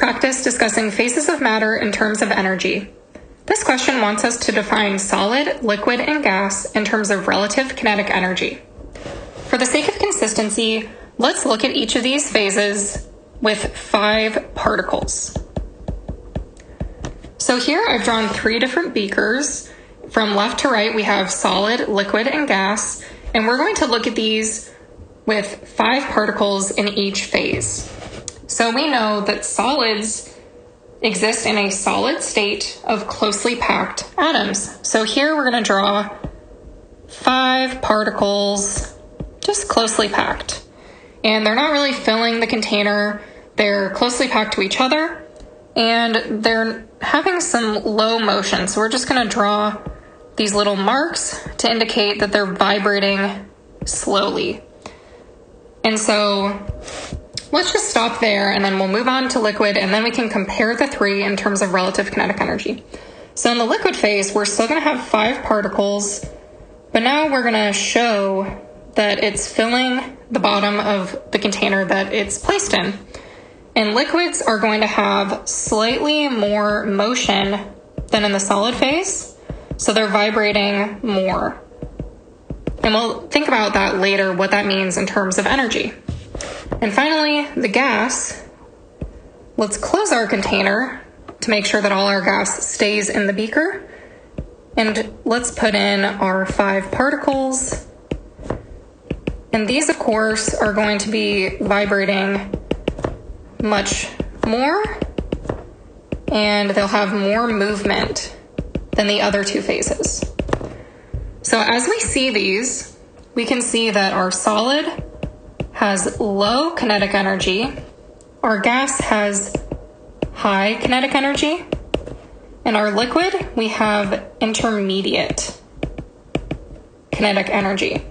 practice discussing phases of matter in terms of energy. This question wants us to define solid, liquid, and gas in terms of relative kinetic energy. For the sake of consistency, let's look at each of these phases with 5 particles. So here I've drawn 3 different beakers. From left to right, we have solid, liquid, and gas, and we're going to look at these with 5 particles in each phase. So we know that solids exist in a solid state of closely packed atoms. So here we're going to draw 5 particles just closely packed. And they're not really filling the container, they're closely packed to each other, and they're having some low motion. So we're just going to draw these little marks to indicate that they're vibrating slowly. And so let's just stop there, and then we'll move on to liquid, and then we can compare the 3 in terms of relative kinetic energy. So in the liquid phase, we're still going to have 5 particles, but now we're going to show that it's filling the bottom of the container that it's placed in. And liquids are going to have slightly more motion than in the solid phase, so they're vibrating more. And we'll think about that later, what that means in terms of energy. And finally, the gas. Let's close our container to make sure that all our gas stays in the beaker. And let's put in our 5 particles. And these, of course, are going to be vibrating much more, and they'll have more movement than the other 2 phases. So as we see these, we can see that our solid has low kinetic energy, our gas has high kinetic energy, and our liquid, we have intermediate kinetic energy.